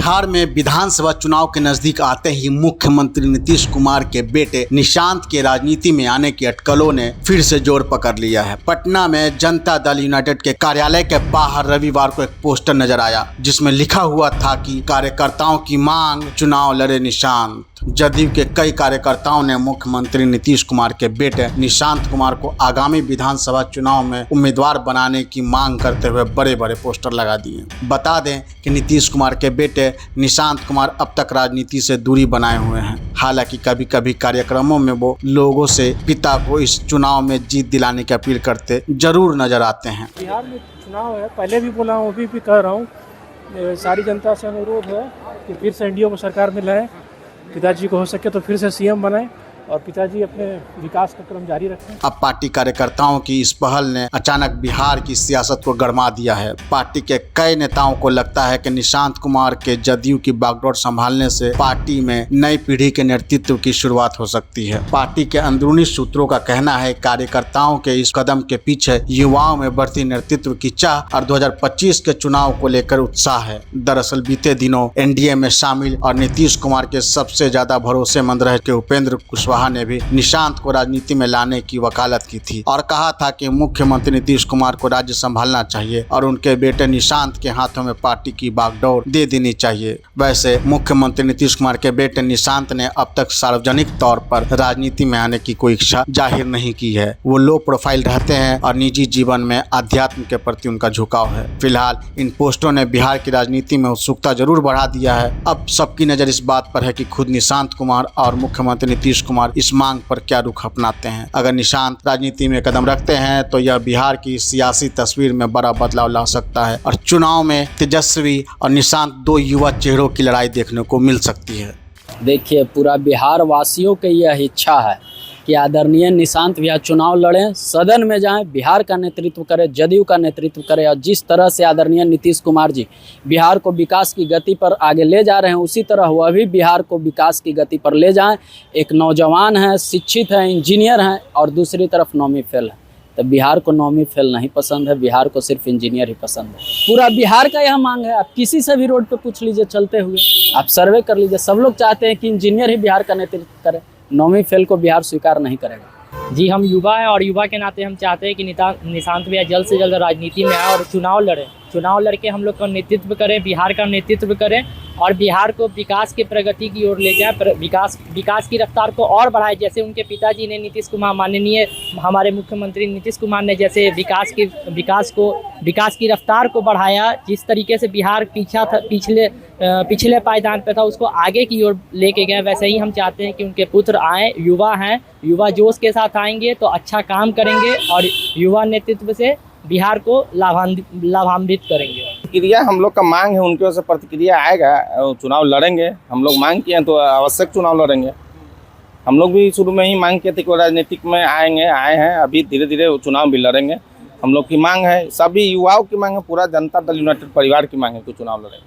बिहार में विधानसभा चुनाव के नजदीक आते ही मुख्यमंत्री नीतीश कुमार के बेटे निशांत के राजनीति में आने की अटकलों ने फिर से जोर पकड़ लिया है। पटना में जनता दल यूनाइटेड के कार्यालय के बाहर रविवार को एक पोस्टर नजर आया जिसमें लिखा हुआ था कि कार्यकर्ताओं की मांग, चुनाव लड़े निशांत। जदयू के कई कार्यकर्ताओं ने मुख्यमंत्री नीतीश कुमार के बेटे निशांत कुमार को आगामी विधानसभा चुनाव में उम्मीदवार बनाने की मांग करते हुए बड़े बड़े पोस्टर लगा दिए। बता दें कि नीतीश कुमार के बेटे निशांत कुमार अब तक राजनीति से दूरी बनाए हुए हैं। हालांकि कभी कभी कार्यक्रमों में वो लोगों से पिता को इस चुनाव में जीत दिलाने की अपील करते जरूर नजर आते हैं। बिहार में चुनाव है, पहले भी बोला हूँ, अभी भी कह रहा हूँ, सारी जनता से अनुरोध है कि फिर से एनडीए को सरकार में लाएं, पिताजी को हो सके तो फिर से सीएम बनाएं और पिताजी अपने विकास का क्रम जारी रखें। अब पार्टी कार्यकर्ताओं की इस पहल ने अचानक बिहार की सियासत को गरमा दिया है। पार्टी के कई नेताओं को लगता है कि निशांत कुमार के जदयू की बागडोर संभालने से पार्टी में नई पीढ़ी के नेतृत्व की शुरुआत हो सकती है। पार्टी के अंदरूनी सूत्रों का कहना है कार्यकर्ताओं के इस कदम के पीछे युवाओं में बढ़ती नेतृत्व की चाह और 2025 के चुनाव को लेकर उत्साह है। दरअसल बीते दिनों एनडीए में शामिल और नीतीश कुमार के सबसे ज्यादा भरोसेमंद रहे के उपेंद्र कुशवाहा ने भी निशांत को राजनीति में लाने की वकालत की थी और कहा था कि मुख्यमंत्री नीतीश कुमार को राज्य संभालना चाहिए और उनके बेटे निशांत के हाथों में पार्टी की बागडोर दे देनी चाहिए। वैसे मुख्यमंत्री नीतीश कुमार के बेटे निशांत ने अब तक सार्वजनिक तौर पर राजनीति में आने की कोई इच्छा जाहिर नहीं की है। वो लो प्रोफाइल रहते हैं और निजी जीवन में अध्यात्म के प्रति उनका झुकाव है। फिलहाल इन पोस्टों ने बिहार की राजनीति में उत्सुकता जरूर बढ़ा दिया है। अब सबकी नजर इस बात पर है कि खुद निशांत कुमार और मुख्यमंत्री नीतीश कुमार इस मांग पर क्या रुख अपनाते हैं। अगर निशांत राजनीति में कदम रखते हैं तो यह बिहार की सियासी तस्वीर में बड़ा बदलाव ला सकता है और चुनाव में तेजस्वी और निशांत दो युवा चेहरों की लड़ाई देखने को मिल सकती है। देखिए, पूरा बिहार वासियों की यह इच्छा है कि आदरणीय निशांत भैया चुनाव लड़ें, सदन में जाएं, बिहार का नेतृत्व करें, जदयू का नेतृत्व करें और जिस तरह से आदरणीय नीतीश कुमार जी बिहार को विकास की गति पर आगे ले जा रहे हैं उसी तरह वह भी बिहार को विकास की गति पर ले जाएं। एक नौजवान है, शिक्षित है, इंजीनियर हैं और दूसरी तरफ नौवीं फेल है। तो बिहार को नौवीं फेल नहीं पसंद है, बिहार को सिर्फ इंजीनियर ही पसंद है। पूरा बिहार का यह मांग है। आप किसी से भी रोड पे पूछ लीजिए, चलते हुए आप सर्वे कर लीजिए, सब लोग चाहते हैं कि इंजीनियर ही बिहार का नेतृत्व करे। नौवीं फेल को बिहार स्वीकार नहीं करेगा। जी, हम युवा हैं और युवा के नाते हम चाहते हैं कि निशांत भैया जल्द से जल्द राजनीति में आए और चुनाव लड़ें। चुनाव लड़के हम लोग का नेतृत्व करें, बिहार का नेतृत्व करें और बिहार को विकास की प्रगति की ओर ले जाए, विकास की रफ्तार को और बढ़ाए। जैसे उनके पिताजी ने नीतीश कुमार, माननीय हमारे मुख्यमंत्री नीतीश कुमार ने जैसे विकास की रफ्तार को बढ़ाया, जिस तरीके से बिहार पीछा था, पिछले पायदान पे था, उसको आगे की ओर लेके गए। वैसे ही हम चाहते हैं कि उनके पुत्र आए, युवा हैं, युवा जोश के साथ आएंगे तो अच्छा काम करेंगे और युवा नेतृत्व से बिहार को लाभान्वित करेंगे। प्रतिक्रिया हम लोग का मांग है, उनकी ओर से प्रतिक्रिया आएगा, चुनाव लड़ेंगे। हम लोग मांग किए हैं तो आवश्यक चुनाव लड़ेंगे। हम लोग भी शुरू में ही मांग किए थे कि राजनीतिक में आए हैं, अभी धीरे धीरे चुनाव भी लड़ेंगे। हम लोग की मांग है, सभी युवाओं की मांग है, पूरा जनता दल यूनाइटेड परिवार की मांग है कि चुनाव लड़ेंगे।